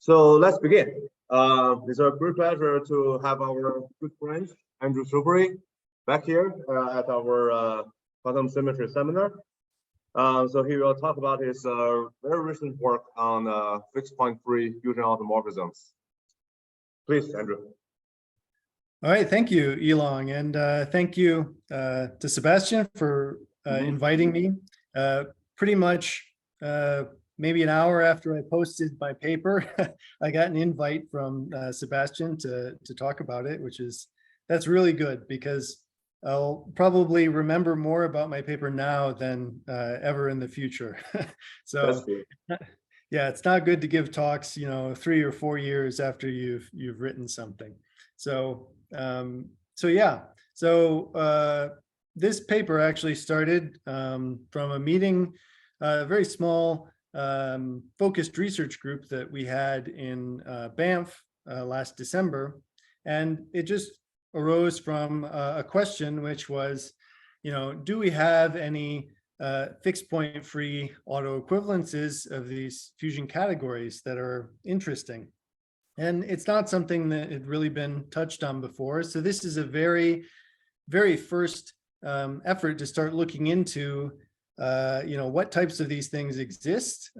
So let's begin. It's a great pleasure to have our good friend, Andrew Schopieray, back here at our quantum symmetry seminar. So he will talk about his very recent work on fixed point free fusion automorphisms. Please, Andrew. All right, thank you, Elong, and thank you to Sebastian for inviting me. Pretty much maybe an hour after I posted my paper, I got an invite from Sebastian to talk about it, that's really good because I'll probably remember more about my paper now than ever in the future. So yeah, it's not good to give talks, 3 or 4 years after you've written something. So this paper actually started from a meeting, a very small focused research group that we had in Banff last December, and it just arose from a question, which was, do we have any fixed point free autoequivalences of these fusion categories that are interesting? And it's not something that had really been touched on before. So this is a very, very first effort to start looking into, what types of these things exist,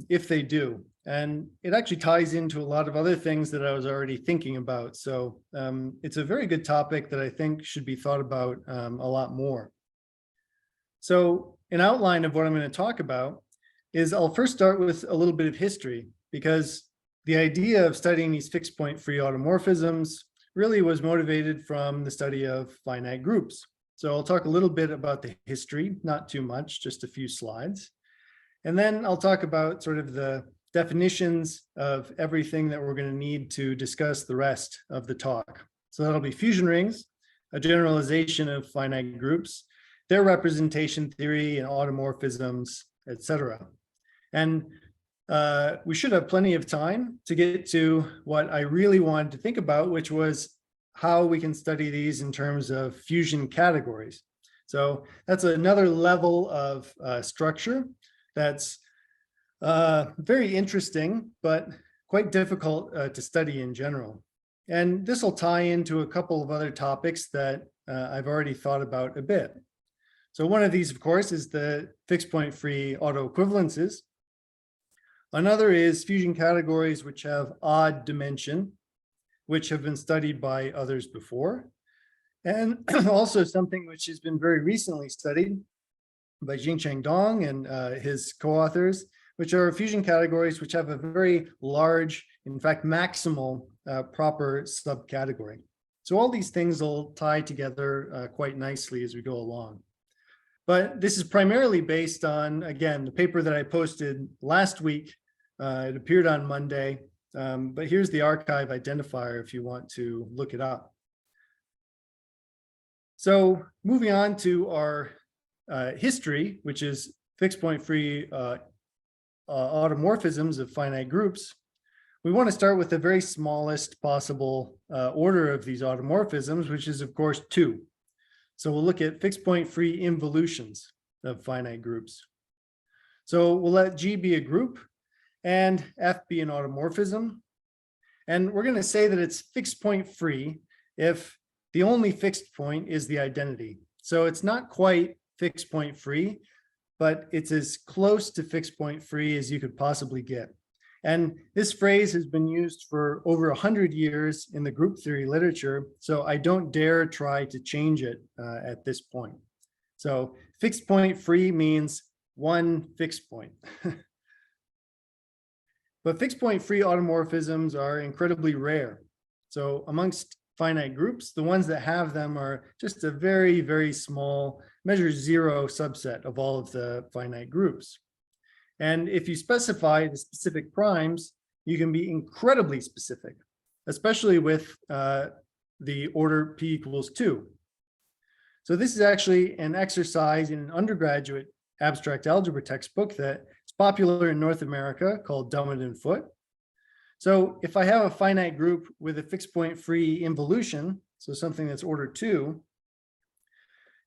if they do. And it actually ties into a lot of other things that I was already thinking about. So it's a very good topic that I think should be thought about a lot more. So an outline of what I'm going to talk about is I'll first start with a little bit of history, because the idea of studying these fixed point free automorphisms really was motivated from the study of finite groups. So I'll talk a little bit about the history, not too much, just a few slides. And then I'll talk about sort of the definitions of everything that we're going to need to discuss the rest of the talk. So that'll be fusion rings, a generalization of finite groups, their representation theory and automorphisms, etc. And we should have plenty of time to get to what I really wanted to think about, which was how we can study these in terms of fusion categories. So that's another level of structure that's very interesting, but quite difficult to study in general. And this will tie into a couple of other topics that I've already thought about a bit. So one of these, of course, is the fixed point free autoequivalences. Another is fusion categories which have odd dimension, which have been studied by others before. And also something which has been very recently studied by Jingcheng Dong and his co-authors, which are fusion categories which have a very large, in fact, maximal proper subcategory. So all these things will tie together quite nicely as we go along. But this is primarily based on, again, the paper that I posted last week. It appeared on Monday, but here's the archive identifier if you want to look it up. So moving on to our history, which is fixed point free automorphisms of finite groups, we want to start with the very smallest possible order of these automorphisms, which is, of course, 2. So we'll look at fixed point free involutions of finite groups. So we'll let G be a group and F be an automorphism. And we're going to say that it's fixed point free if the only fixed point is the identity. So it's not quite fixed point free, but it's as close to fixed point free as you could possibly get. And this phrase has been used for over 100 years in the group theory literature, so I don't dare try to change it at this point. So fixed point free means one fixed point. But fixed point free automorphisms are incredibly rare. So amongst finite groups, the ones that have them are just a very, very small, measure 0 subset of all of the finite groups. And if you specify the specific primes, you can be incredibly specific, especially with the order p equals 2. So this is actually an exercise in an undergraduate abstract algebra textbook that is popular in North America called Dummett and Foote. So if I have a finite group with a fixed point free involution, so something that's order 2,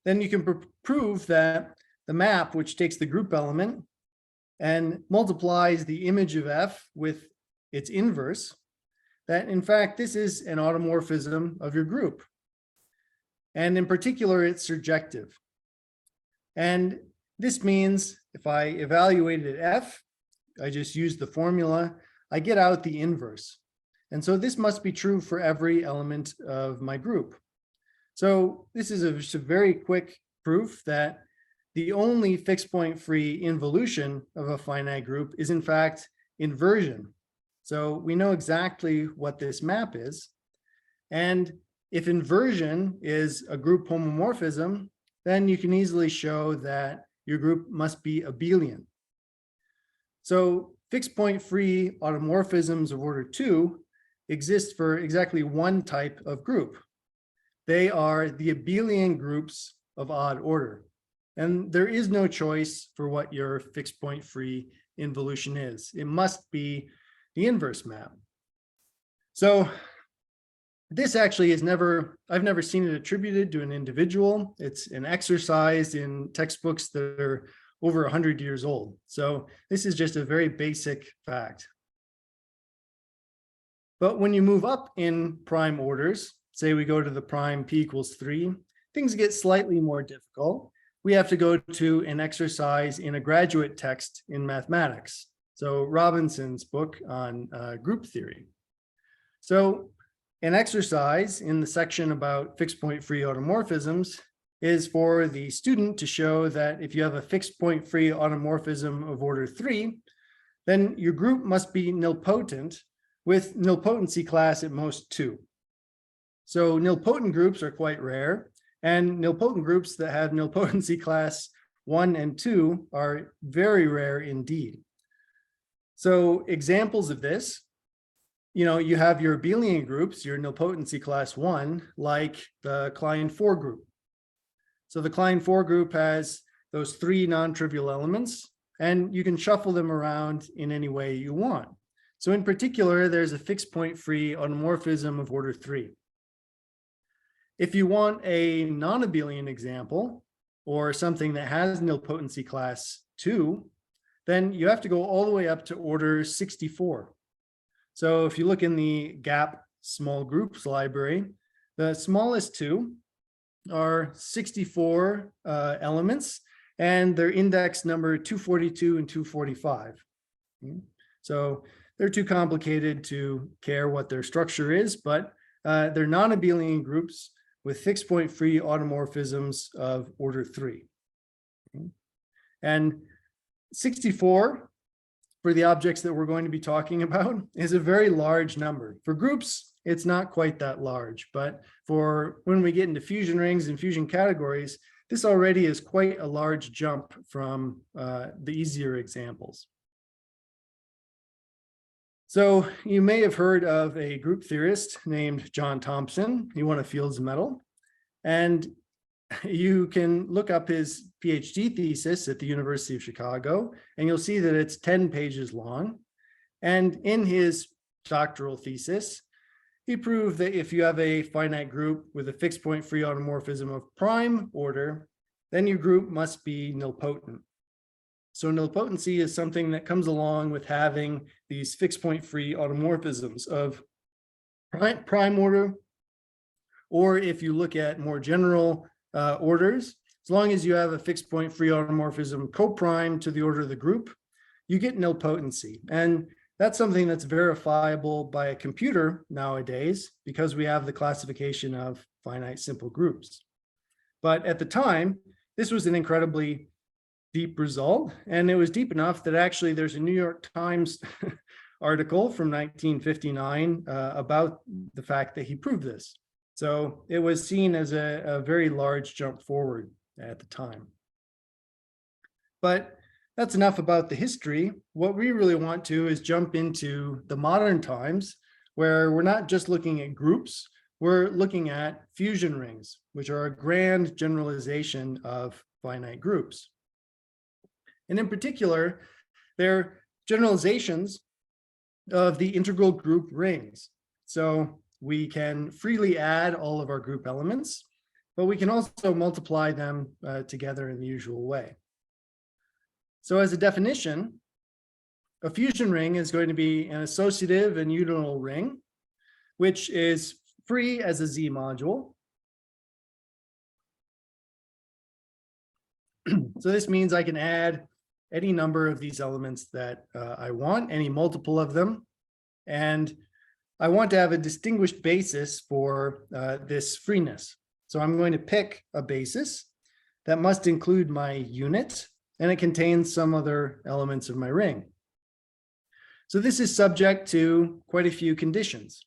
then you can prove that the map, which takes the group element and multiplies the image of F with its inverse, that in fact, this is an automorphism of your group. And in particular, it's surjective. And this means if I evaluated F, I just use the formula, I get out the inverse. And so this must be true for every element of my group. So this is just a very quick proof that the only fixed point free involution of a finite group is in fact inversion. So we know exactly what this map is. And if inversion is a group homomorphism, then you can easily show that your group must be abelian. So fixed point free automorphisms of order 2 exist for exactly one type of group. They are the abelian groups of odd order. And there is no choice for what your fixed point free involution is. It must be the inverse map. So this actually is I've never seen it attributed to an individual. It's an exercise in textbooks that are over 100 years old. So this is just a very basic fact. But when you move up in prime orders, say we go to the prime p equals 3, things get slightly more difficult. We have to go to an exercise in a graduate text in mathematics. So Robinson's book on group theory. So an exercise in the section about fixed point free automorphisms is for the student to show that if you have a fixed point free automorphism of order 3, then your group must be nilpotent with nilpotency class at most 2. So nilpotent groups are quite rare, and nilpotent groups that have nilpotency class 1 and 2 are very rare indeed. So examples of this, you have your abelian groups, your nilpotency class 1, like the Klein 4 group. So the Klein 4 group has those 3 non-trivial elements, and you can shuffle them around in any way you want. So in particular, there's a fixed point free automorphism of order 3. If you want a non-abelian example, or something that has nilpotency class 2, then you have to go all the way up to order 64. So if you look in the GAP small groups library, the smallest 2 are 64 elements, and they're index number 242 and 245. So they're too complicated to care what their structure is, but they're non-abelian groups with fixed point free automorphisms of order 3. And 64 for the objects that we're going to be talking about is a very large number. For groups, it's not quite that large, but for when we get into fusion rings and fusion categories, this already is quite a large jump from the easier examples. So you may have heard of a group theorist named John Thompson. He won a Fields Medal, and you can look up his PhD thesis at the University of Chicago, and you'll see that it's 10 pages long. And in his doctoral thesis, he proved that if you have a finite group with a fixed point free automorphism of prime order, then your group must be nilpotent. So nilpotency is something that comes along with having these fixed point free automorphisms of prime order, or if you look at more general orders, as long as you have a fixed point free automorphism coprime to the order of the group, you get nilpotency. And that's something that's verifiable by a computer nowadays because we have the classification of finite simple groups. But at the time, this was an incredibly deep result, and it was deep enough that actually there's a New York Times article from 1959 about the fact that he proved this. So it was seen as a very large jump forward at the time. But that's enough about the history. What we really want to is jump into the modern times, where we're not just looking at groups, we're looking at fusion rings, which are a grand generalization of finite groups. And in particular, they're generalizations of the integral group rings. So we can freely add all of our group elements, but we can also multiply them together in the usual way. So as a definition, a fusion ring is going to be an associative and unital ring, which is free as a Z module. So this means I can add any number of these elements that I want, any multiple of them. And I want to have a distinguished basis for this freeness. So I'm going to pick a basis that must include my unit, and it contains some other elements of my ring. So this is subject to quite a few conditions.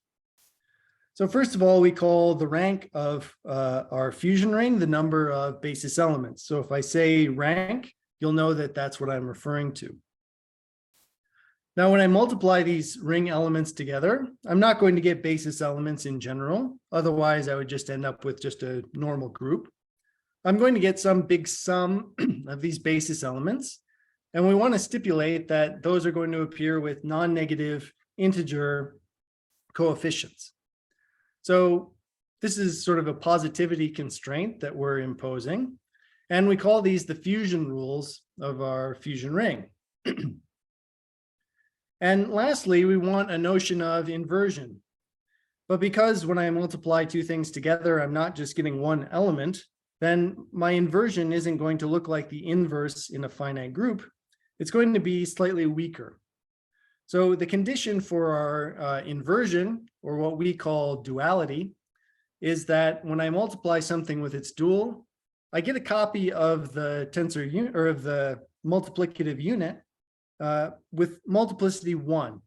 So first of all, we call the rank of our fusion ring the number of basis elements. So if I say rank, you'll know that that's what I'm referring to. Now, when I multiply these ring elements together, I'm not going to get basis elements in general. Otherwise, I would just end up with just a normal group. I'm going to get some big sum of these basis elements. And we want to stipulate that those are going to appear with non-negative integer coefficients. So this is sort of a positivity constraint that we're imposing. And we call these the fusion rules of our fusion ring. And lastly, we want a notion of inversion. But because when I multiply two things together, I'm not just getting one element, then my inversion isn't going to look like the inverse in a finite group. It's going to be slightly weaker. So the condition for our inversion, or what we call duality, is that when I multiply something with its dual, I get a copy of the tensor unit or of the multiplicative unit with multiplicity 1.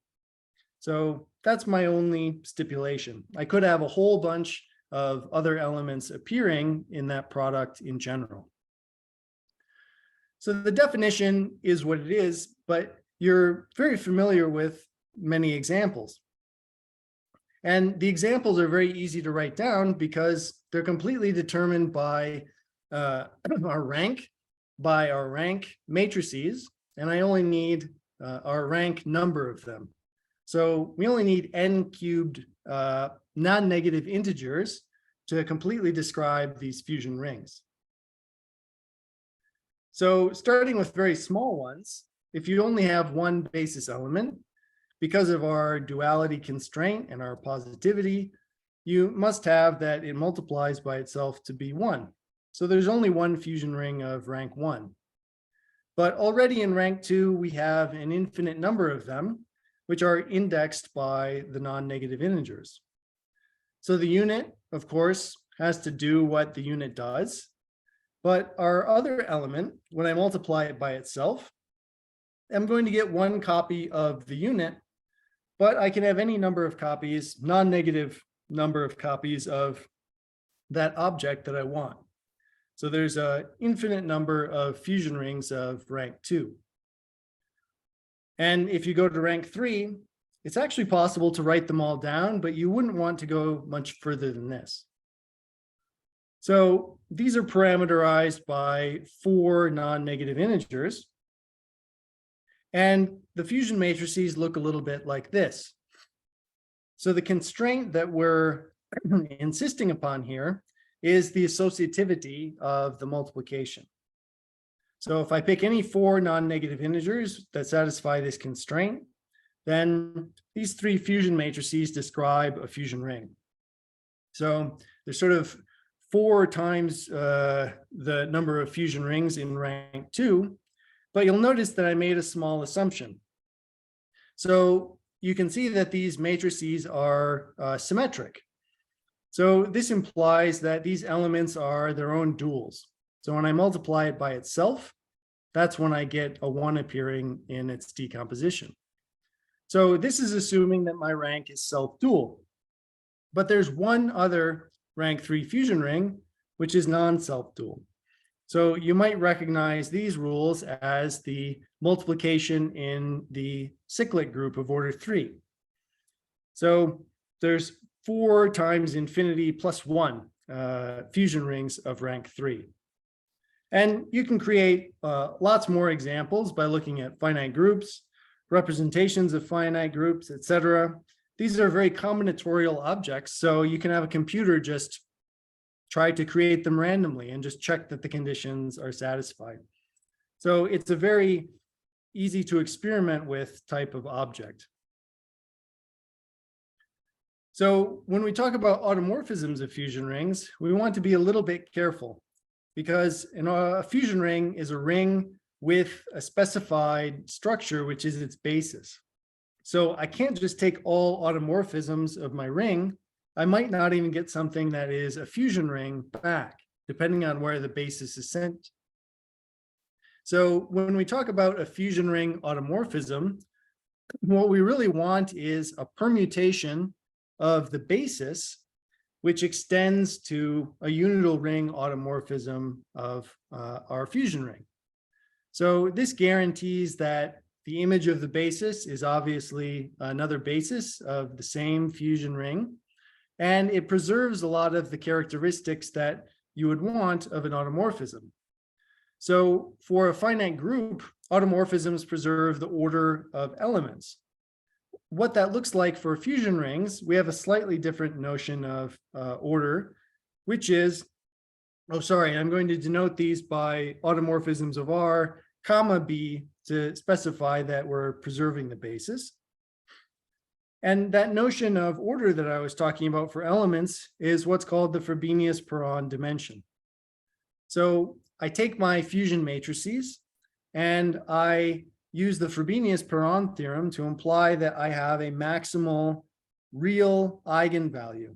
So that's my only stipulation. I could have a whole bunch of other elements appearing in that product in general. So the definition is what it is, but you're very familiar with many examples. And the examples are very easy to write down because they're completely determined by our rank matrices, and I only need our rank number of them. So we only need n cubed non-negative integers to completely describe these fusion rings. So starting with very small ones, if you only have one basis element, because of our duality constraint and our positivity, you must have that it multiplies by itself to be 1. So there's only one fusion ring of rank 1. But already in rank 2, we have an infinite number of them, which are indexed by the non-negative integers. So the unit, of course, has to do what the unit does. But our other element, when I multiply it by itself, I'm going to get one copy of the unit, but I can have any number of copies, non-negative number of copies of that object that I want. So there's an infinite number of fusion rings of rank 2. And if you go to rank 3, it's actually possible to write them all down, but you wouldn't want to go much further than this. So these are parameterized by 4 non-negative integers. And the fusion matrices look a little bit like this. So the constraint that we're insisting upon here is the associativity of the multiplication. So if I pick any 4 non-negative integers that satisfy this constraint, then these 3 fusion matrices describe a fusion ring. So there's sort of 4 times the number of fusion rings in rank 2, but you'll notice that I made a small assumption. So you can see that these matrices are symmetric. So this implies that these elements are their own duals. So when I multiply it by itself, that's when I get a 1 appearing in its decomposition. So this is assuming that my rank is self-dual. But there's one other rank 3 fusion ring, which is non-self-dual. So you might recognize these rules as the multiplication in the cyclic group of order 3. So there's 4 times infinity plus 1 fusion rings of rank 3. And you can create lots more examples by looking at finite groups, representations of finite groups, etc. These are very combinatorial objects, so you can have a computer just try to create them randomly and just check that the conditions are satisfied. So it's a very easy to experiment with type of object. So when we talk about automorphisms of fusion rings, we want to be a little bit careful, because a fusion ring is a ring with a specified structure, which is its basis. So I can't just take all automorphisms of my ring. I might not even get something that is a fusion ring back, depending on where the basis is sent. So when we talk about a fusion ring automorphism, what we really want is a permutation of the basis, which extends to a unital ring automorphism of our fusion ring. So this guarantees that the image of the basis is obviously another basis of the same fusion ring, and it preserves a lot of the characteristics that you would want of an automorphism. So for a finite group, automorphisms preserve the order of elements. What that looks like for fusion rings, we have a slightly different notion of order, which is, I'm going to denote these by automorphisms of R, comma B, to specify that we're preserving the basis. And that notion of order that I was talking about for elements is what's called the Frobenius-Perron dimension. So I take my fusion matrices and I use the Frobenius-Perron theorem to imply that I have a maximal real eigenvalue.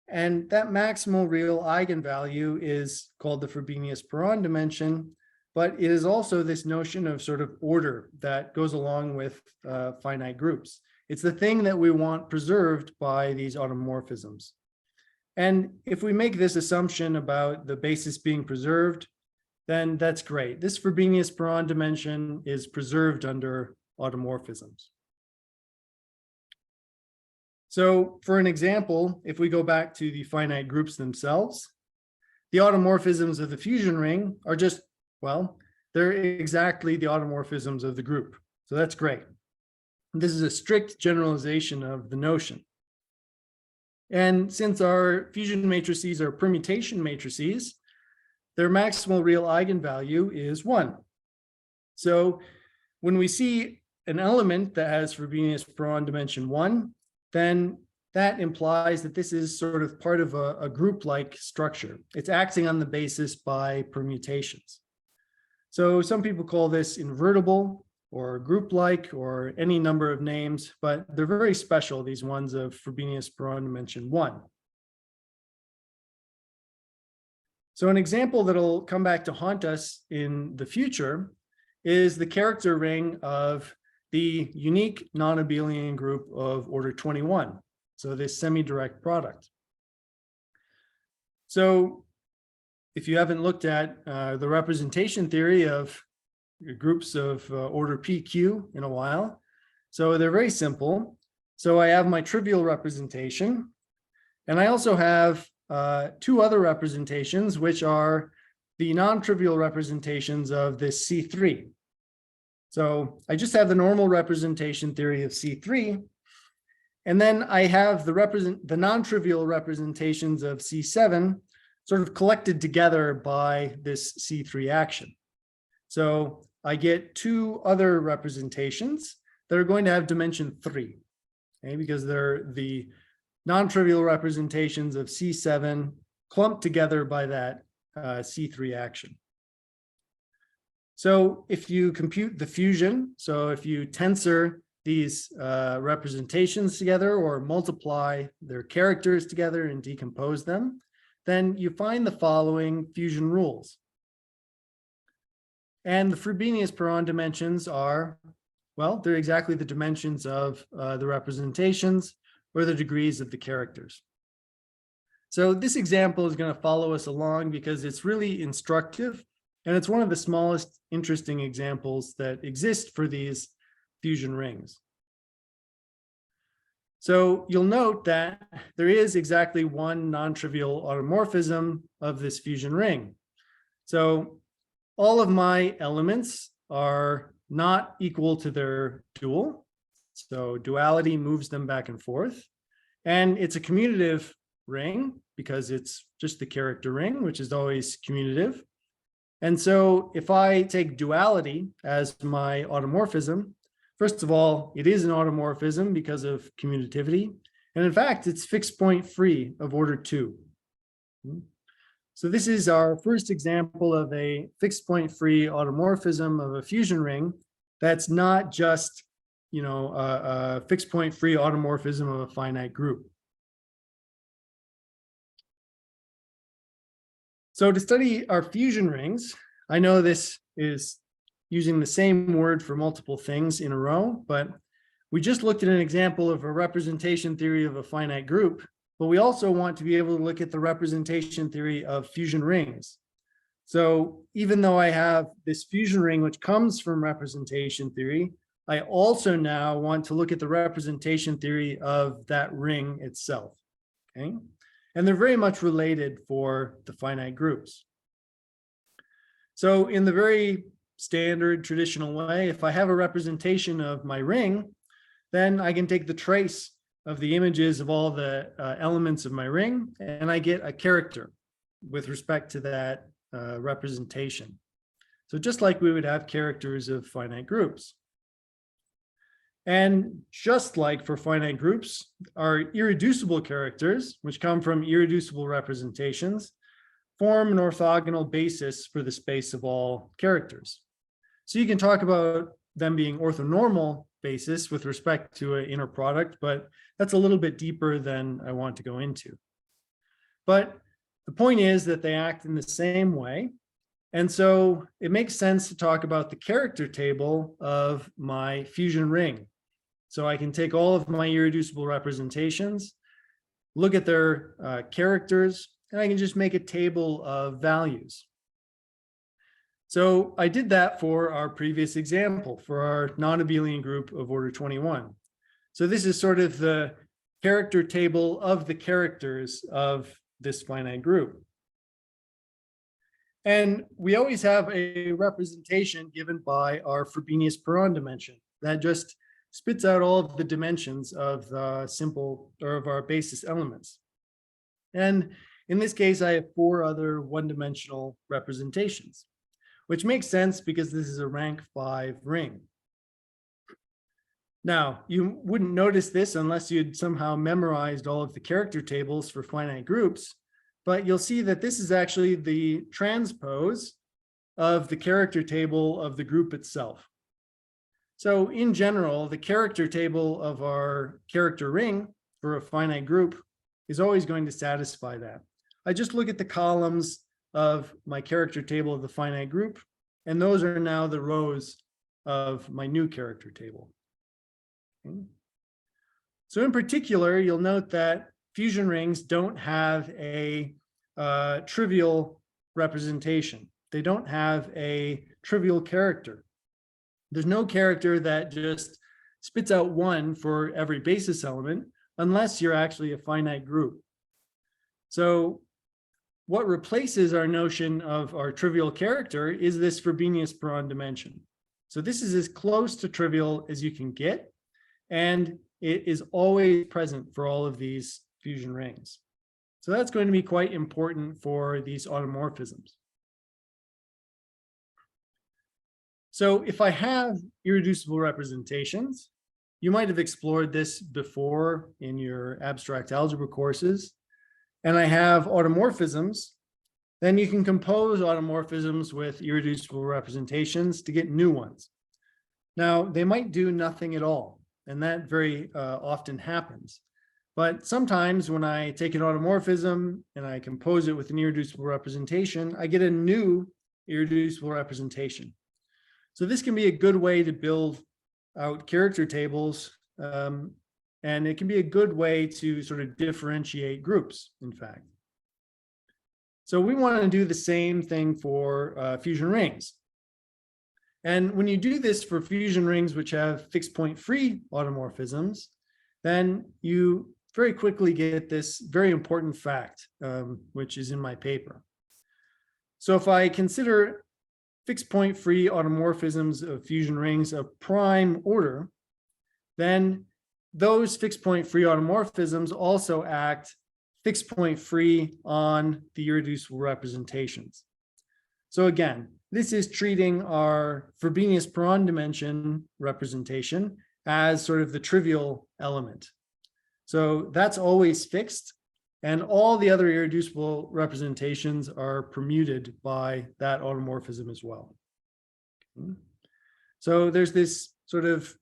And that maximal real eigenvalue is called the Frobenius-Perron dimension, but it is also this notion of sort of order that goes along with finite groups. It's the thing that we want preserved by these automorphisms. And if we make this assumption about the basis being preserved, then that's great. This Frobenius-Perron dimension is preserved under automorphisms. So for an example, if we go back to the finite groups themselves, the automorphisms of the fusion ring are just, well, they're exactly the automorphisms of the group. So that's great. This is a strict generalization of the notion. And since our fusion matrices are permutation matrices, their maximal real eigenvalue is 1. So when we see an element that has Frobenius-Perron dimension 1, then that implies that this is sort of part of a group-like structure. It's acting on the basis by permutations. So some people call this invertible or group-like or any number of names, but they're very special, these ones of Frobenius-Perron dimension 1. So an example that'll come back to haunt us in the future is the character ring of the unique non-abelian group of order 21. So this semi-direct product. So if you haven't looked at the representation theory of groups of order PQ in a while, so they're very simple. So I have my trivial representation, and I also have two other representations, which are the non-trivial representations of this C3. So I just have the normal representation theory of C3, and then I have the non-trivial representations of C7 sort of collected together by this C3 action. So I get two other representations that are going to have dimension 3, okay, because they're the non-trivial representations of C7 clumped together by that C3 action. So if you compute the fusion, so if you tensor these representations together or multiply their characters together and decompose them, then you find the following fusion rules. And the Frobenius-Perron dimensions are, well, they're exactly the dimensions of the representations or the degrees of the characters. So this example is going to follow us along because it's really instructive, and it's one of the smallest interesting examples that exist for these fusion rings. So you'll note that there is exactly one non-trivial automorphism of this fusion ring. So all of my elements are not equal to their dual. So duality moves them back and forth. And it's a commutative ring because it's just the character ring, which is always commutative. And so if I take duality as my automorphism, first of all, it is an automorphism because of commutativity. And in fact, it's fixed point free of order 2. So this is our first example of a fixed point free automorphism of a fusion ring that's not just, a fixed point free automorphism of a finite group. So to study our fusion rings, I know this is using the same word for multiple things in a row, but we just looked at an example of a representation theory of a finite group, but we also want to be able to look at the representation theory of fusion rings. So even though I have this fusion ring, which comes from representation theory, I also now want to look at the representation theory of that ring itself, okay? And they're very much related for the finite groups. So in the very standard traditional way, if I have a representation of my ring, then I can take the trace of the images of all the elements of my ring, and I get a character with respect to that representation. So just like we would have characters of finite groups. And just like for finite groups, our irreducible characters, which come from irreducible representations, form an orthogonal basis for the space of all characters. So you can talk about them being orthonormal basis with respect to an inner product, but that's a little bit deeper than I want to go into. But the point is that they act in the same way. And so it makes sense to talk about the character table of my fusion ring. So I can take all of my irreducible representations, look at their characters, and I can just make a table of values. So I did that for our previous example, for our non-abelian group of order 21. So this is sort of the character table of the characters of this finite group. And we always have a representation given by our Frobenius-Perron dimension that just spits out all of the dimensions of the simple or of our basis elements. And in this case, I have 4 other one-dimensional representations, which makes sense because this is a rank 5 ring. Now, you wouldn't notice this unless you'd somehow memorized all of the character tables for finite groups, but you'll see that this is actually the transpose of the character table of the group itself. So in general, the character table of our character ring for a finite group is always going to satisfy that. I just look at the columns of my character table of the finite group, and those are now the rows of my new character table. Okay. So in particular, you'll note that fusion rings don't have a trivial representation. They don't have a trivial character. There's no character that just spits out 1 for every basis element unless you're actually a finite group. So what replaces our notion of our trivial character is this Frobenius-Perron dimension. So this is as close to trivial as you can get, and it is always present for all of these fusion rings. So that's going to be quite important for these automorphisms. So if I have irreducible representations, you might have explored this before in your abstract algebra courses, and I have automorphisms, then you can compose automorphisms with irreducible representations to get new ones. Now, they might do nothing at all, and that very often happens. But sometimes when I take an automorphism and I compose it with an irreducible representation, I get a new irreducible representation. So this can be a good way to build out character tables, and it can be a good way to sort of differentiate groups, in fact. So we want to do the same thing for fusion rings. And when you do this for fusion rings which have fixed point free automorphisms, then you very quickly get this very important fact, which is in my paper. So if I consider fixed point free automorphisms of fusion rings of prime order, then those fixed point free automorphisms also act fixed point free on the irreducible representations. So again, this is treating our Frobenius-Perron dimension representation as sort of the trivial element. So that's always fixed, and all the other irreducible representations are permuted by that automorphism as well. So there's this sort of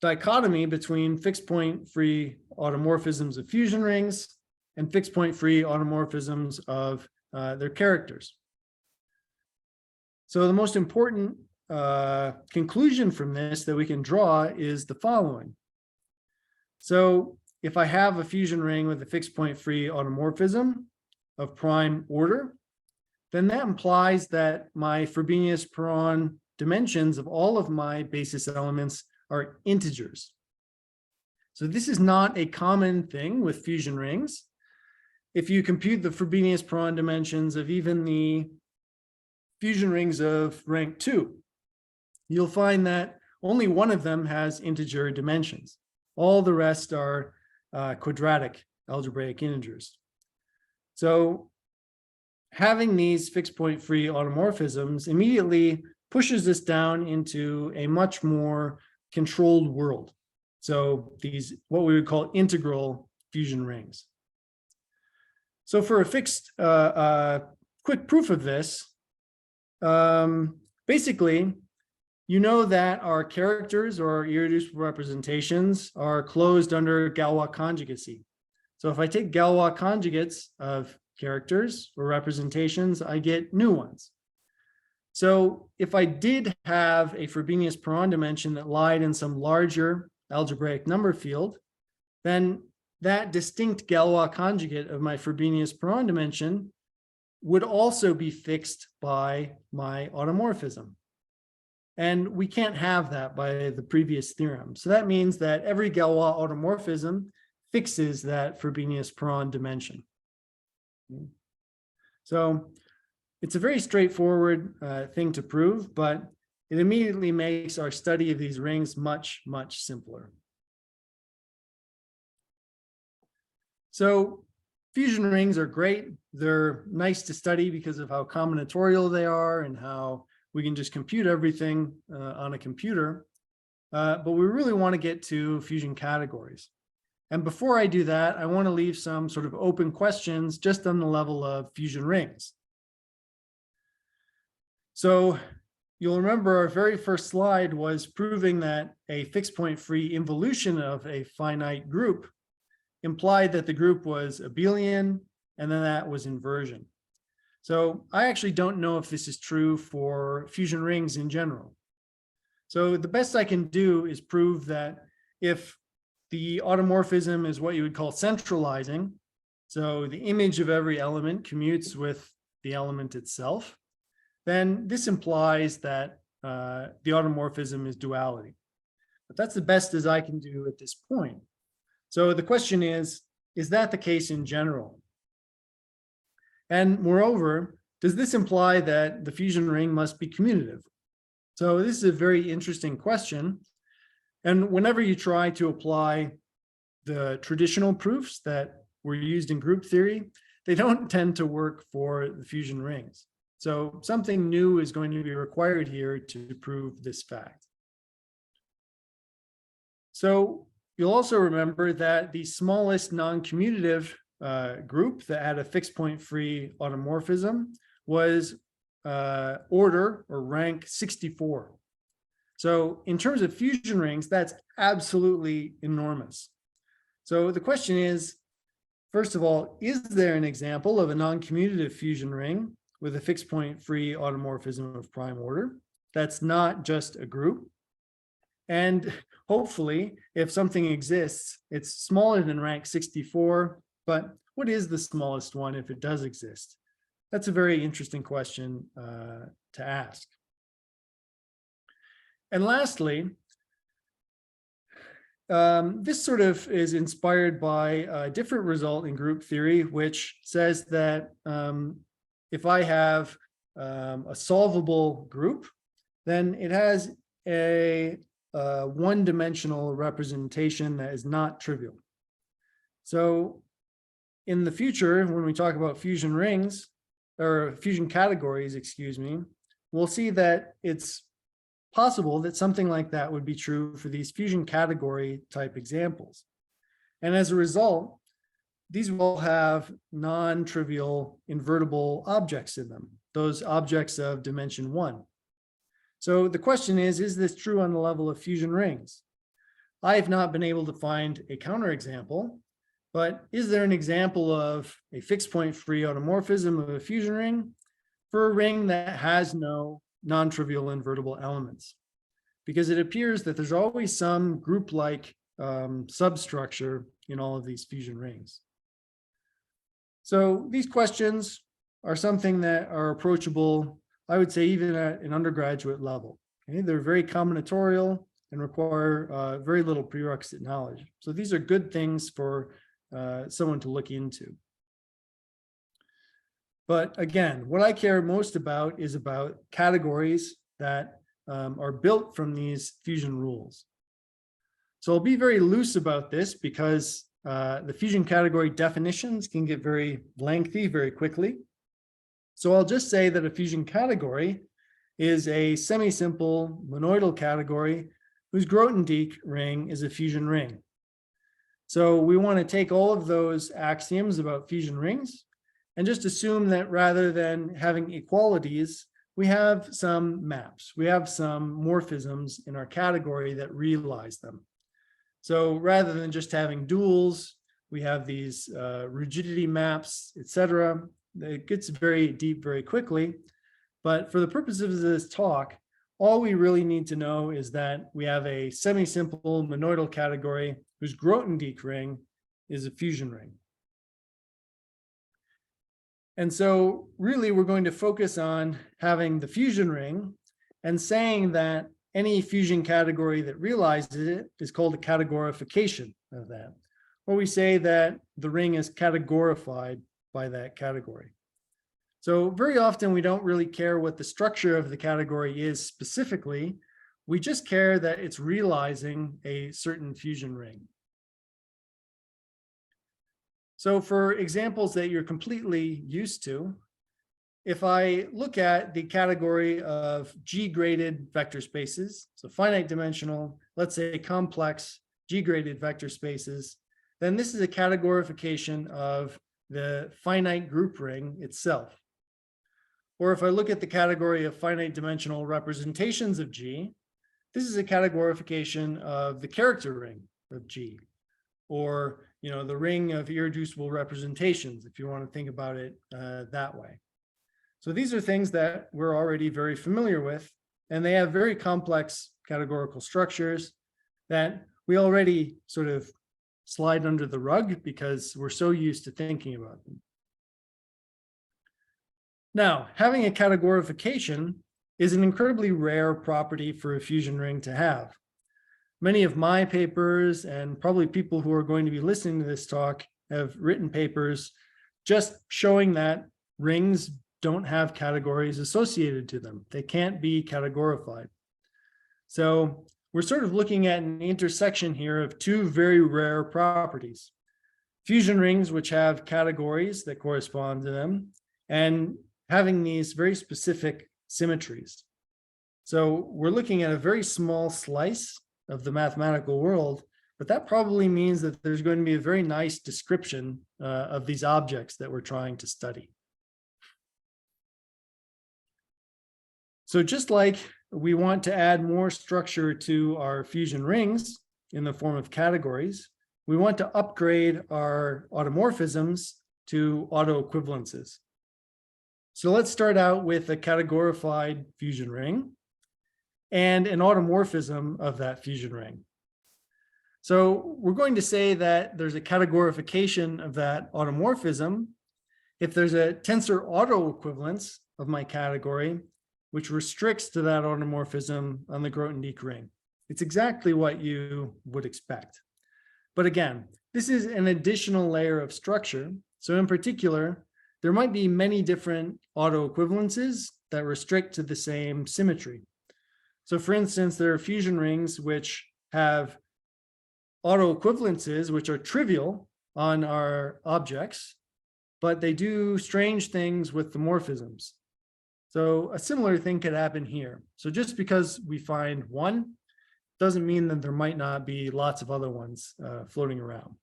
dichotomy between fixed point free automorphisms of fusion rings and fixed point free automorphisms of their characters. So the most important conclusion from this that we can draw is the following. So if I have a fusion ring with a fixed point free automorphism of prime order, then that implies that my Frobenius-Perron dimensions of all of my basis elements are integers. So this is not a common thing with fusion rings. If you compute the Frobenius-Perron dimensions of even the fusion rings of rank 2, you'll find that only one of them has integer dimensions. All the rest are quadratic algebraic integers. So having these fixed point free automorphisms immediately pushes us down into a much more controlled world. So these, what we would call integral fusion rings. So for a fixed, quick proof of this, basically, you know that our characters or irreducible representations are closed under Galois conjugacy. So if I take Galois conjugates of characters or representations, I get new ones. So if I did have a Frobenius-Perron dimension that lied in some larger algebraic number field, then that distinct Galois conjugate of my Frobenius-Perron dimension would also be fixed by my automorphism. And we can't have that by the previous theorem. So that means that every Galois automorphism fixes that Frobenius-Perron dimension. So it's a very straightforward thing to prove, but it immediately makes our study of these rings much, much simpler. So fusion rings are great. They're nice to study because of how combinatorial they are and how we can just compute everything on a computer. But we really want to get to fusion categories. And before I do that, I want to leave some sort of open questions just on the level of fusion rings. So you'll remember our very first slide was proving that a fixed point free involution of a finite group implied that the group was abelian, and then that was inversion. So I actually don't know if this is true for fusion rings in general. So the best I can do is prove that if the automorphism is what you would call centralizing, so the image of every element commutes with the element itself, then this implies that the automorphism is duality. But that's the best as I can do at this point. So the question is that the case in general? And moreover, does this imply that the fusion ring must be commutative? So this is a very interesting question. And whenever you try to apply the traditional proofs that were used in group theory, they don't tend to work for the fusion rings. So something new is going to be required here to prove this fact. So you'll also remember that the smallest non-commutative group that had a fixed point free automorphism was order or rank 64. So in terms of fusion rings, that's absolutely enormous. So the question is, first of all, is there an example of a non-commutative fusion ring with a fixed point free automorphism of prime order that's not just a group? And hopefully, if something exists, it's smaller than rank 64, but what is the smallest one if it does exist? That's a very interesting question to ask. And lastly, this sort of is inspired by a different result in group theory, which says that if I have a solvable group, then it has a one-dimensional representation that is not trivial. So in the future, when we talk about fusion rings, or fusion categories, excuse me, we'll see that it's possible that something like that would be true for these fusion category type examples. And as a result, these will have non-trivial invertible objects in them, those objects of dimension 1. So the question is this true on the level of fusion rings? I have not been able to find a counterexample, but is there an example of a fixed point free automorphism of a fusion ring for a ring that has no non-trivial invertible elements? Because it appears that there's always some group-like substructure in all of these fusion rings. So these questions are something that are approachable, I would say, even at an undergraduate level. Okay? They're very combinatorial and require very little prerequisite knowledge. So these are good things for someone to look into. But again, what I care most about is about categories that are built from these fusion rules. So I'll be very loose about this because the fusion category definitions can get very lengthy very quickly. So I'll just say that a fusion category is a semi-simple monoidal category whose Grothendieck ring is a fusion ring. So we want to take all of those axioms about fusion rings and just assume that rather than having equalities, we have some maps, we have some morphisms in our category that realize them. So rather than just having duals, we have these rigidity maps, etc. It gets very deep very quickly. But for the purposes of this talk, all we really need to know is that we have a semi-simple monoidal category whose Grothendieck ring is a fusion ring. And so really we're going to focus on having the fusion ring and saying that any fusion category that realizes it is called a categorification of that. Or we say that the ring is categorified by that category. So very often we don't really care what the structure of the category is specifically. We just care that it's realizing a certain fusion ring. So for examples that you're completely used to, if I look at the category of G-graded vector spaces, so finite dimensional, let's say complex G-graded vector spaces, then this is a categorification of the finite group ring itself. Or if I look at the category of finite dimensional representations of G, this is a categorification of the character ring of G, or the ring of irreducible representations, if you want to think about it that way. So these are things that we're already very familiar with, and they have very complex categorical structures that we already sort of slide under the rug because we're so used to thinking about them. Now, having a categorification is an incredibly rare property for a fusion ring to have. Many of my papers, and probably people who are going to be listening to this talk, have written papers just showing that rings don't have categories associated to them. They can't be categorified. So we're sort of looking at an intersection here of two very rare properties. Fusion rings which have categories that correspond to them, and having these very specific symmetries. So we're looking at a very small slice of the mathematical world, but that probably means that there's going to be a very nice description of these objects that we're trying to study. So just like we want to add more structure to our fusion rings in the form of categories, we want to upgrade our automorphisms to autoequivalences. So let's start out with a categorified fusion ring and an automorphism of that fusion ring. So we're going to say that there's a categorification of that automorphism if there's a tensor autoequivalence of my category, which restricts to that automorphism on the Grothendieck ring. It's exactly what you would expect. But again, this is an additional layer of structure. So in particular, there might be many different autoequivalences that restrict to the same symmetry. So for instance, there are fusion rings which have autoequivalences which are trivial on our objects, but they do strange things with the morphisms. So a similar thing could happen here. So just because we find one doesn't mean that there might not be lots of other ones floating around.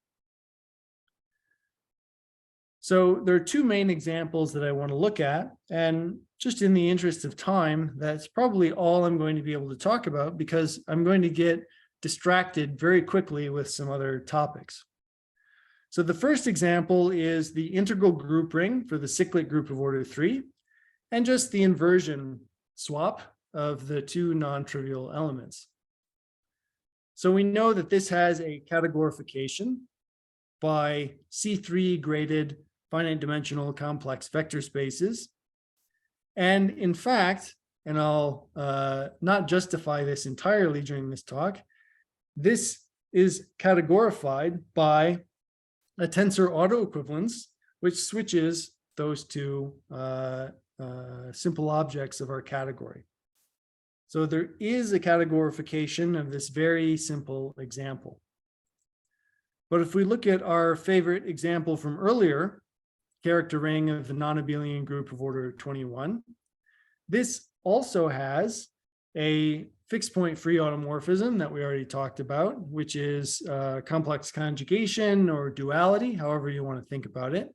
So there are two main examples that I want to look at, and just in the interest of time, that's probably all I'm going to be able to talk about because I'm going to get distracted very quickly with some other topics. So the first example is the integral group ring for the cyclic group of order 3, and just the inversion swap of the two non-trivial elements. So we know that this has a categorification by C3 graded finite dimensional complex vector spaces. And in fact, and I'll not justify this entirely during this talk, this is categorified by a tensor autoequivalence, which switches those two simple objects of our category. So there is a categorification of this very simple example. But if we look at our favorite example from earlier, character ring of the non-abelian group of order 21, this also has a fixed point free automorphism that we already talked about, which is complex conjugation or duality, however you want to think about it.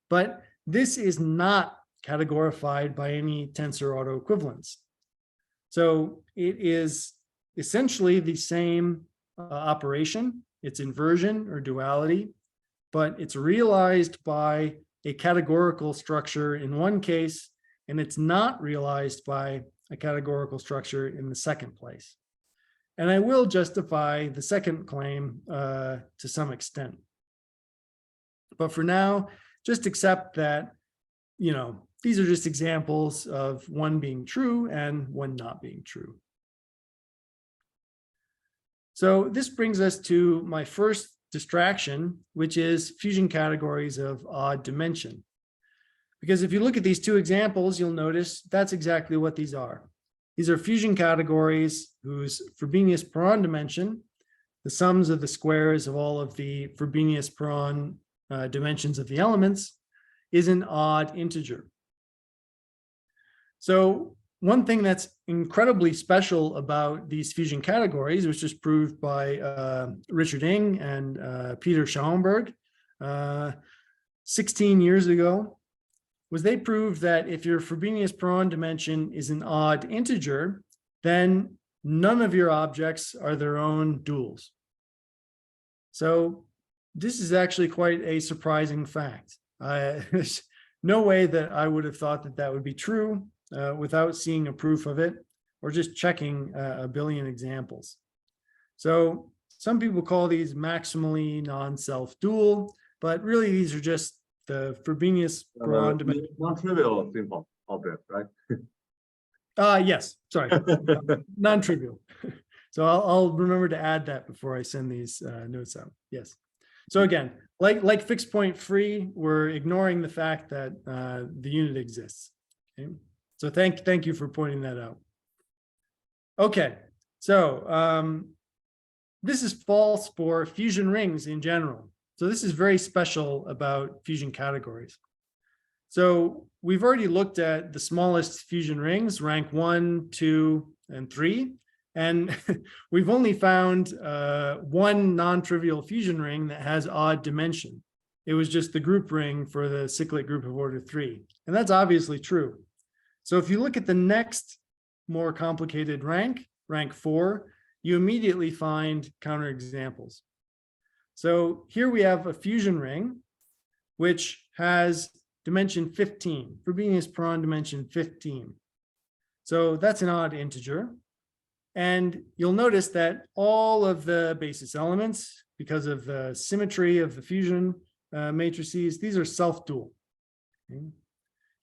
But this is not categorified by any tensor autoequivalence. So it is essentially the same operation. It's inversion or duality, but it's realized by a categorical structure in one case, and it's not realized by a categorical structure in the second place. And I will justify the second claim to some extent. But for now, just accept that, you know, these are just examples of one being true and one not being true. So this brings us to my first distraction, which is fusion categories of odd dimension. Because if you look at these two examples, you'll notice that's exactly what these are. These are fusion categories whose Frobenius-Perron dimension, the sums of the squares of all of the Frobenius-Perron dimensions of the elements, is an odd integer. So one thing that's incredibly special about these fusion categories, which was proved by Richard Ng and Peter Schaumburg 16 years ago, was they proved that if your Frobenius-Perron dimension is an odd integer, then none of your objects are their own duals. So this is actually quite a surprising fact. There's no way that I would have thought that that would be true without seeing a proof of it or just checking a billion examples. So some people call these maximally non-self-dual, but really these are just the Frobenius-Perron dimension. Non-trivial simple object, right? Yes, sorry, non-trivial. So I'll remember to add that before I send these notes out. Yes. So again, like fixed point free, we're ignoring the fact that the unit exists. Okay. So thank you for pointing that out. Okay, so this is false for fusion rings in general. So this is very special about fusion categories. So we've already looked at the smallest fusion rings, rank 1, 2, and 3. And we've only found one non-trivial fusion ring that has odd dimension. It was just the group ring for the cyclic group of order 3. And that's obviously true. So if you look at the next more complicated rank, rank 4, you immediately find counterexamples. So here we have a fusion ring, which has dimension 15, Frobenius-Perron dimension 15. So that's an odd integer. And you'll notice that all of the basis elements, because of the symmetry of the fusion matrices, these are self-dual. Okay?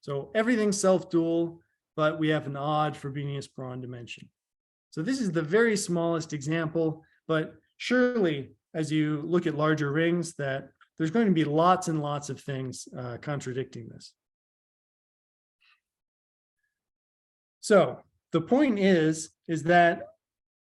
So everything's self-dual, but we have an odd Frobenius-Perron dimension. So this is the very smallest example, but surely as you look at larger rings, that there's going to be lots and lots of things contradicting this. So the point is that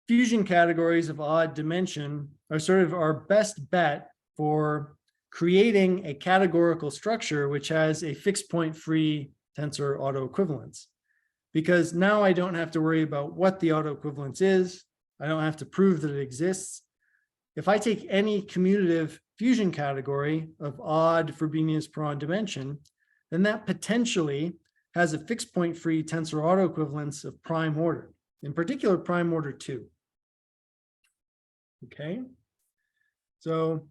fusion categories of odd dimension are sort of our best bet for creating a categorical structure which has a fixed point free tensor autoequivalence. Because now I don't have to worry about what the autoequivalence is. I don't have to prove that it exists. If I take any commutative fusion category of odd Frobenius per odd dimension, then that potentially has a fixed point free tensor autoequivalence of prime order, in particular prime order 2. Okay, so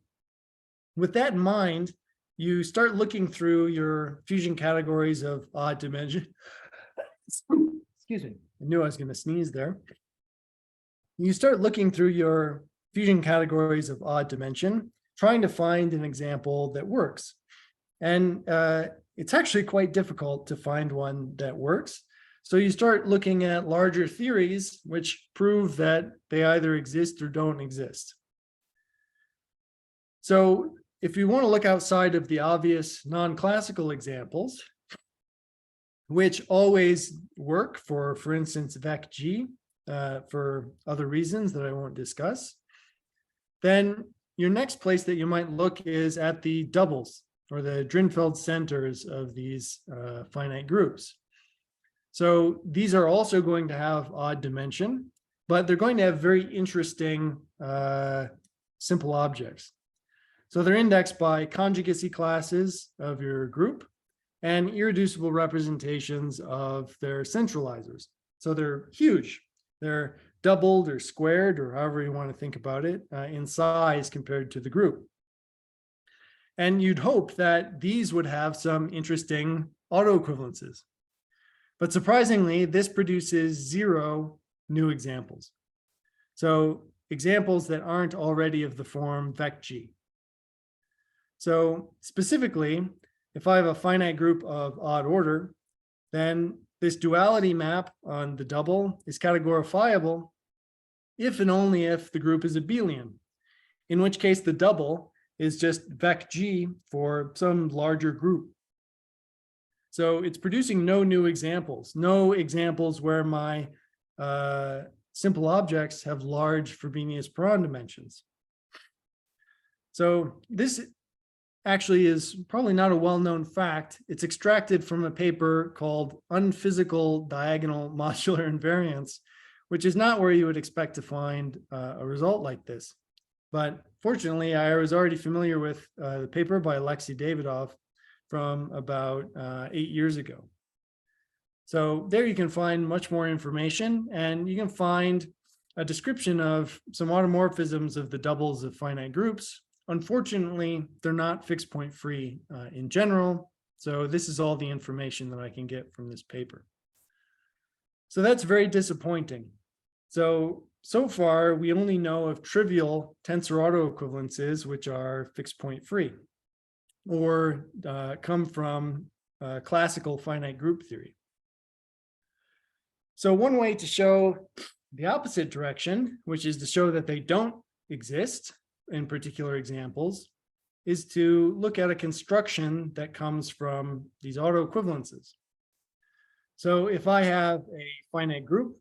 with that in mind, you start looking through your fusion categories of odd dimension. Excuse me, I knew I was going to sneeze there. You start looking through your fusion categories of odd dimension, trying to find an example that works. And it's actually quite difficult to find one that works. So you start looking at larger theories, which prove that they either exist or don't exist. So if you want to look outside of the obvious non-classical examples, which always work for instance, vec-G, for other reasons that I won't discuss, then your next place that you might look is at the doubles or the Drinfeld centers of these finite groups. So these are also going to have odd dimension, but they're going to have very interesting simple objects. So they're indexed by conjugacy classes of your group and irreducible representations of their centralizers. So they're huge. They're doubled or squared, or however you want to think about it, in size compared to the group. And you'd hope that these would have some interesting autoequivalences. But surprisingly, this produces 0 new examples. So examples that aren't already of the form vec-G. So specifically, if I have a finite group of odd order, then this duality map on the double is categorifiable if and only if the group is abelian, in which case the double is just vec-G for some larger group. So it's producing no new examples, no examples where my simple objects have large Frobenius per odd dimensions. So this actually is probably not a well-known fact. It's extracted from a paper called Unphysical Diagonal Modular Invariance, which is not where you would expect to find a result like this. But fortunately, I was already familiar with the paper by Alexei Davidov from about 8 years ago. So there you can find much more information, and you can find a description of some automorphisms of the doubles of finite groups. Unfortunately, they're not fixed point free in general. So this is all the information that I can get from this paper. So that's very disappointing. So far, we only know of trivial tensor autoequivalences, which are fixed point free, or come from classical finite group theory. So one way to show the opposite direction, which is to show that they don't exist in particular examples, is to look at a construction that comes from these autoequivalences. So if I have a finite group,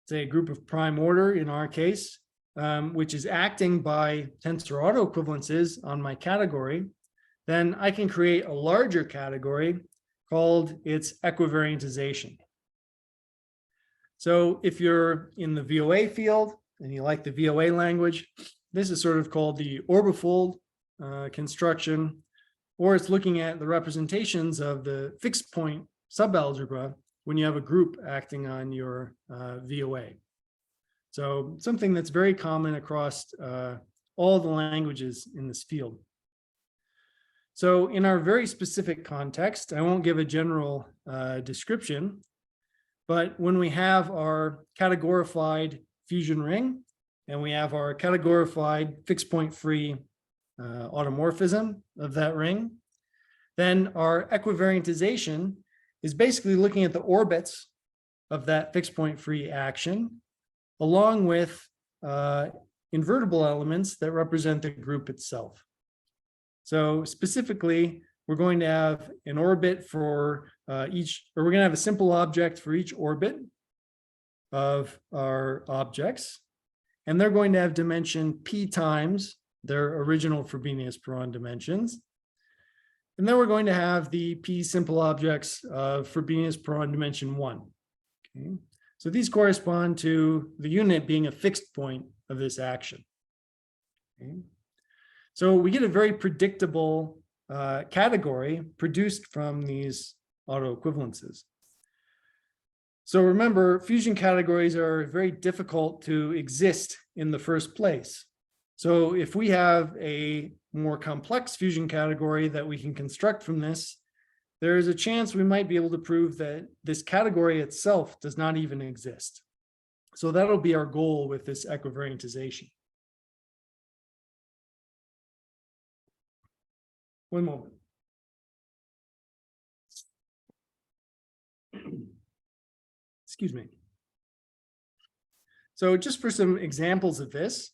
say a group of prime order in our case, which is acting by tensor autoequivalences on my category, then I can create a larger category called its equivariantization. So if you're in the VOA field and you like the VOA language, this is sort of called the orbifold construction, or it's looking at the representations of the fixed point subalgebra when you have a group acting on your VOA. So something that's very common across all the languages in this field. So in our very specific context, I won't give a general description, but when we have our categorified fusion ring, and we have our categorified fixed point free automorphism of that ring, then our equivariantization is basically looking at the orbits of that fixed point free action, along with invertible elements that represent the group itself. So specifically, we're going to have an orbit for each, or we're going to have a simple object for each orbit of our objects. And they're going to have dimension p times their original Frobenius-Perron dimensions. And then we're going to have the P simple objects of Frobenius-Perron dimension 1. Okay. So these correspond to the unit being a fixed point of this action. Okay. So we get a very predictable category produced from these autoequivalences. So remember, fusion categories are very difficult to exist in the first place. So if we have a more complex fusion category that we can construct from this, there is a chance we might be able to prove that this category itself does not even exist. So that'll be our goal with this equivariantization. One moment. Excuse me. So just for some examples of this,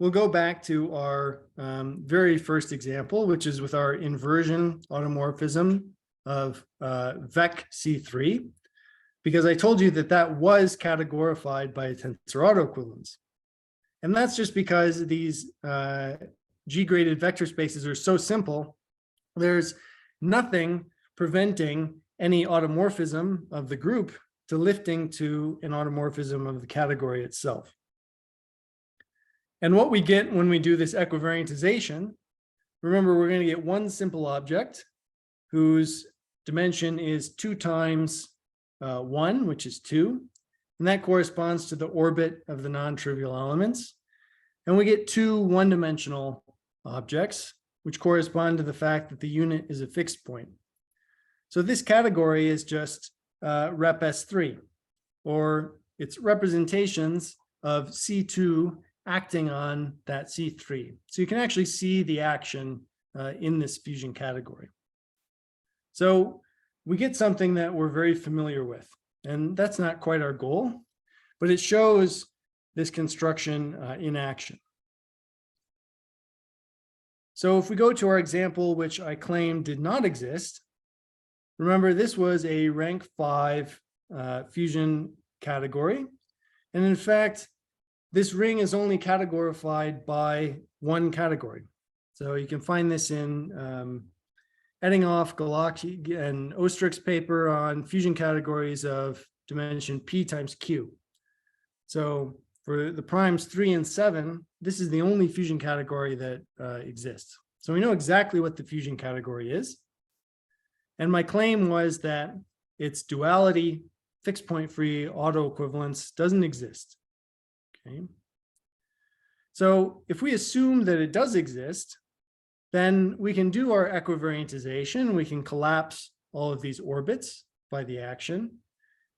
we'll go back to our very first example, which is with our inversion automorphism of vec C3, because I told you that that was categorified by a tensor autoequivalence. And that's just because these G-graded vector spaces are so simple, there's nothing preventing any automorphism of the group to lifting to an automorphism of the category itself. And what we get when we do this equivariantization, remember, we're going to get one simple object whose dimension is 2 times 1, which is 2. And that corresponds to the orbit of the non-trivial elements. And we get 2 one-dimensional objects, which correspond to the fact that the unit is a fixed point. So this category is just rep S3, or it's representations of C2 acting on that C3. So you can actually see the action in this fusion category. So we get something that we're very familiar with, and that's not quite our goal, but it shows this construction in action. So if we go to our example, which I claim did not exist, remember this was a rank 5 fusion category. And in fact, this ring is only categorified by one category. So you can find this in Eddinghoff, Galacki, and Ostrich's paper on fusion categories of dimension P times Q. So for the primes 3 and 7, this is the only fusion category that exists. So we know exactly what the fusion category is. And my claim was that its duality, fixed point free autoequivalence doesn't exist. Okay. So if we assume that it does exist, then we can do our equivariantization. We can collapse all of these orbits by the action.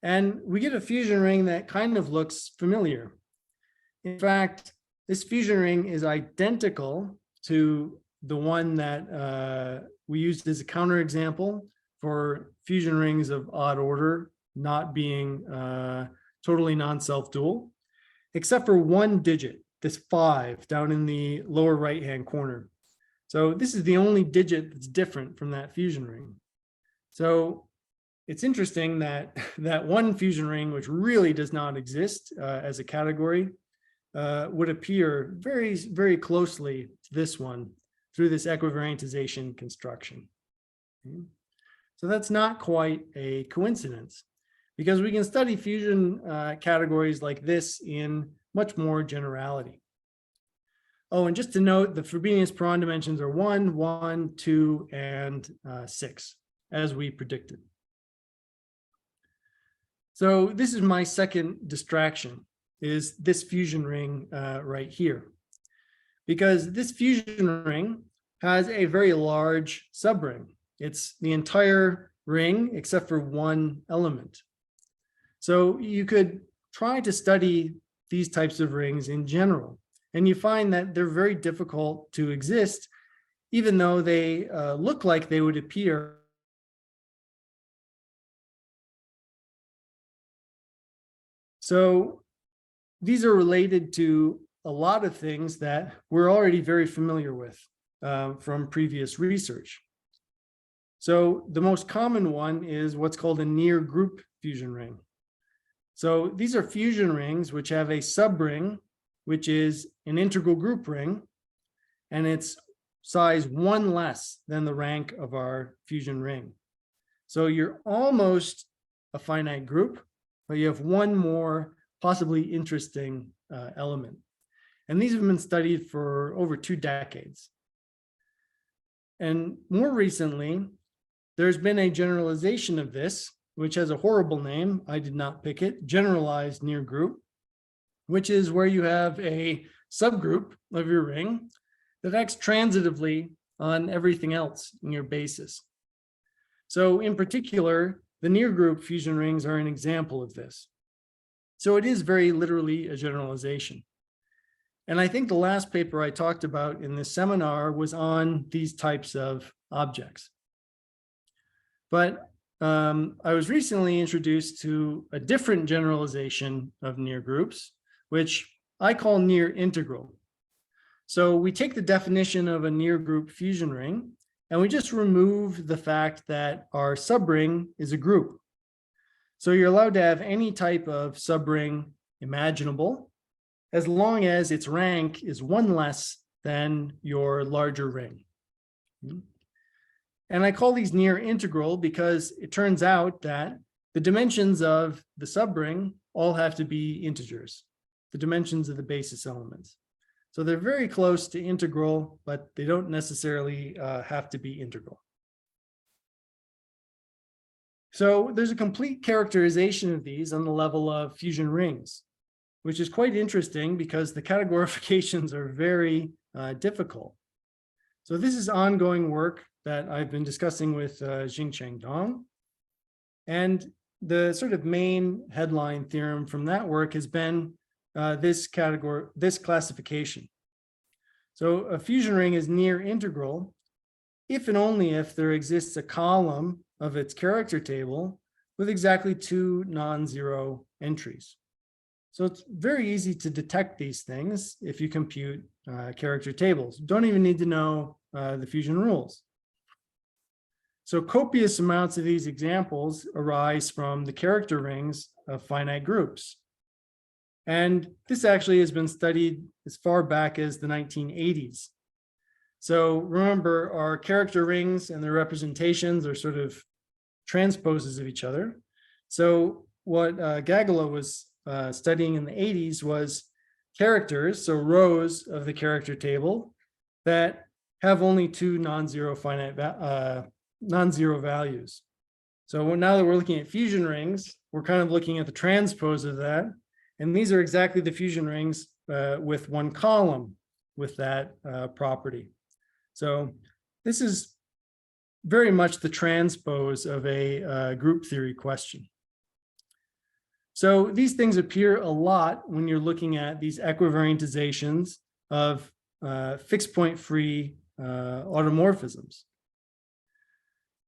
And we get a fusion ring that kind of looks familiar. In fact, this fusion ring is identical to the one that we used as a counterexample for fusion rings of odd order not being totally non-self-dual, except for one digit, this 5 down in the lower right-hand corner. So this is the only digit that's different from that fusion ring. So it's interesting that that one fusion ring, which really does not exist as a category, would appear very, very closely to this one through this equivariantization construction. Okay. So that's not quite a coincidence, because we can study fusion categories like this in much more generality. Oh, and just to note, the Frobenius-Perron dimensions are 1, 1, 2, and 6, as we predicted. So this is my second distraction, is this fusion ring right here. Because this fusion ring has a very large subring. It's the entire ring except for one element. So you could try to study these types of rings in general, and you find that they're very difficult to exist, even though they look like they would appear. So these are related to a lot of things that we're already very familiar with from previous research. So the most common one is what's called a near group fusion ring. So these are fusion rings which have a subring, which is an integral group ring, and it's size 1 less than the rank of our fusion ring. So you're almost a finite group, but you have one more possibly interesting element. And these have been studied for over 2 decades. And more recently, there's been a generalization of this, which has a horrible name. I did not pick it, generalized near group, which is where you have a subgroup of your ring that acts transitively on everything else in your basis. So in particular, the near group fusion rings are an example of this. So it is very literally a generalization. And I think the last paper I talked about in this seminar was on these types of objects. But I was recently introduced to a different generalization of near groups, which I call near integral. So we take the definition of a near group fusion ring, and we just remove the fact that our subring is a group. So you're allowed to have any type of subring imaginable, as long as its rank is 1 less than your larger ring. And I call these near integral because it turns out that the dimensions of the subring all have to be integers, the dimensions of the basis elements. So they're very close to integral, but they don't necessarily have to be integral. So there's a complete characterization of these on the level of fusion rings, which is quite interesting because the categorifications are very difficult. So this is ongoing work that I've been discussing with Jingcheng Dong. And the sort of main headline theorem from that work has been this classification. So a fusion ring is near integral if and only if there exists a column of its character table with exactly 2 non-zero entries. So it's very easy to detect these things if you compute character tables. You don't even need to know the fusion rules. So copious amounts of these examples arise from the character rings of finite groups. And this actually has been studied as far back as the 1980s. So remember, our character rings and their representations are sort of transposes of each other. So what Gagala was studying in the 80s was characters, so rows of the character table that have only 2 non-zero values. So now that we're looking at fusion rings, we're kind of looking at the transpose of that. And these are exactly the fusion rings with 1 column with that property. So this is very much the transpose of a group theory question. So these things appear a lot when you're looking at these equivariantizations of fixed point free automorphisms.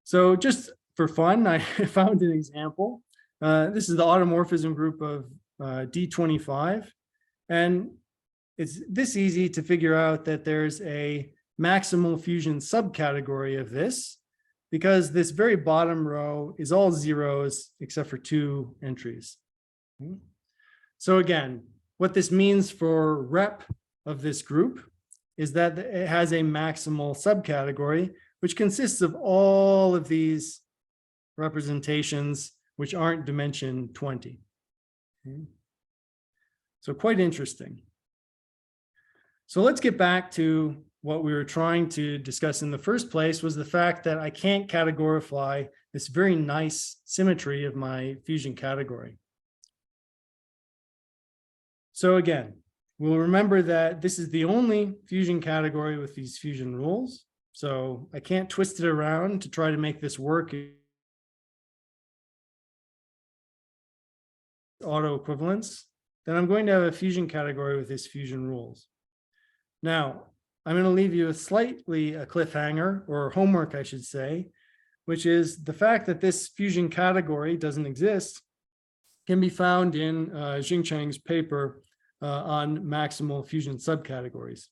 So just for fun, I found an example. This is the automorphism group of D25. And it's this easy to figure out that there's a maximal fusion subcategory of this, because this very bottom row is all zeros except for 2 entries. So again, what this means for rep of this group is that it has a maximal subcategory, which consists of all of these representations which aren't dimension 20. So quite interesting. So let's get back to what we were trying to discuss in the first place, was the fact that I can't categorify this very nice symmetry of my fusion category. So again, we'll remember that this is the only fusion category with these fusion rules. So I can't twist it around to try to make this work. Auto equivalence, then I'm going to have a fusion category with these fusion rules. Now, I'm going to leave you with slightly a cliffhanger, or homework, I should say, which is the fact that this fusion category doesn't exist can be found in Jingcheng's paper on maximal fusion subcategories.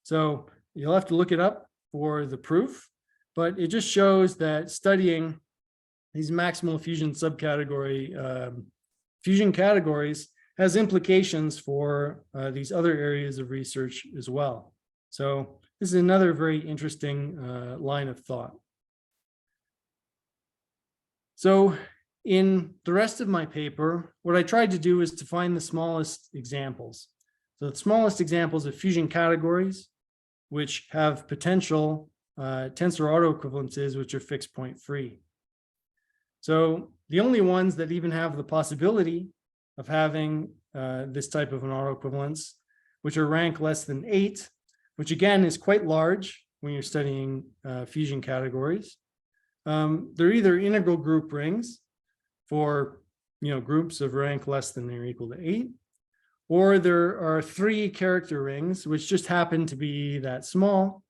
So you'll have to look it up for the proof, but it just shows that studying these maximal fusion subcategory fusion categories has implications for these other areas of research as well. So this is another very interesting line of thought. So in the rest of my paper, what I tried to do is to find the smallest examples. So the smallest examples of fusion categories, which have potential tensor autoequivalences, which are fixed point free. So the only ones that even have the possibility of having this type of an autoequivalence, which are rank less than 8, which again is quite large when you're studying fusion categories. They're either integral group rings for groups of rank less than or equal to 8, or there are 3 character rings which just happen to be that small,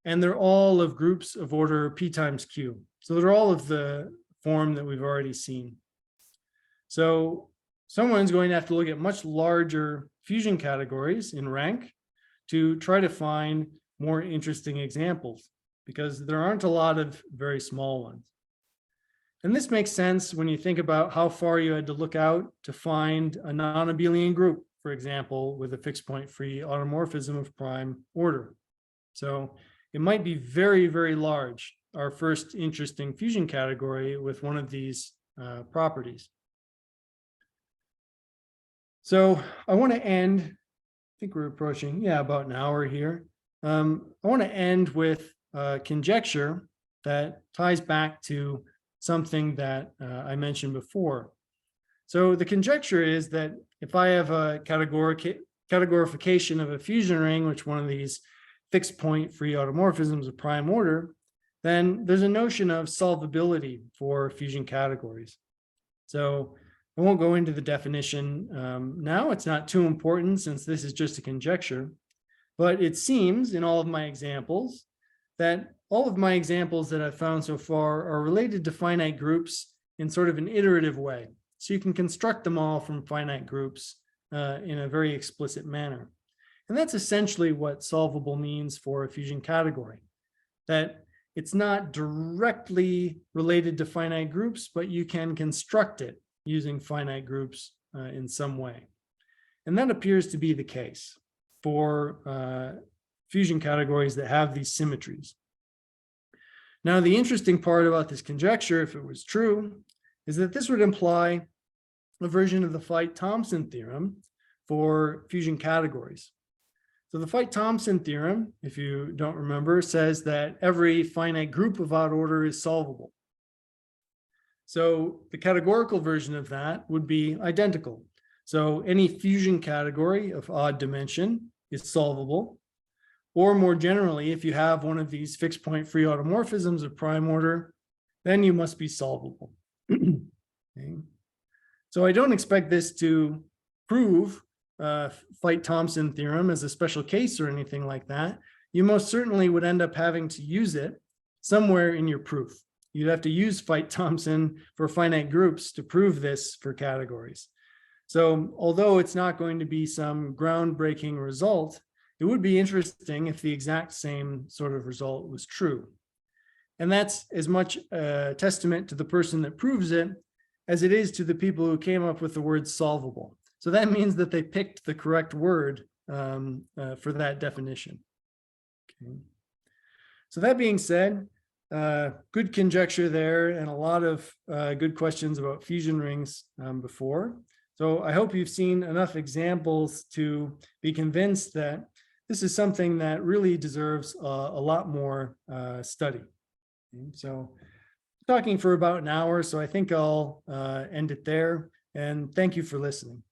and they're all of groups of order p times q. So they're all of the form that we've already seen. So someone's going to have to look at much larger fusion categories in rank to try to find more interesting examples, because there aren't a lot of very small ones. And this makes sense when you think about how far you had to look out to find a non-abelian group, for example, with a fixed point free automorphism of prime order. So it might be very, very large, our first interesting fusion category with one of these properties. So I want to end, I think we're approaching, about an hour here. I want to end with a conjecture that ties back to something that I mentioned before. So the conjecture is that if I have a categorification of a fusion ring, which one of these fixed point free automorphisms of prime order, then there's a notion of solvability for fusion categories. So I won't go into the definition now. It's not too important since this is just a conjecture, but it seems in all of my examples that all of my examples that I've found so far are related to finite groups in sort of an iterative way. So you can construct them all from finite groups in a very explicit manner. And that's essentially what solvable means for a fusion category, that it's not directly related to finite groups, but you can construct it using finite groups in some way. And that appears to be the case for fusion categories that have these symmetries. Now, the interesting part about this conjecture, if it was true, is that this would imply a version of the Feit-Thompson theorem for fusion categories. So the Feit-Thompson theorem, if you don't remember, says that every finite group of odd order is solvable. So the categorical version of that would be identical. So any fusion category of odd dimension is solvable. Or more generally, if you have one of these fixed point free automorphisms of prime order, then you must be solvable. Okay. So I don't expect this to prove Feit-Thompson theorem as a special case or anything like that. You most certainly would end up having to use it somewhere in your proof. You'd have to use Feit-Thompson for finite groups to prove this for categories. So although it's not going to be some groundbreaking result, it would be interesting if the exact same sort of result was true. And that's as much a testament to the person that proves it as it is to the people who came up with the word solvable. So that means that they picked the correct word for that definition. Okay. So that being said, good conjecture there and a lot of good questions about fusion rings before. So I hope you've seen enough examples to be convinced that this is something that really deserves a lot more study. Okay. So talking for about an hour, so I think I'll end it there. And thank you for listening.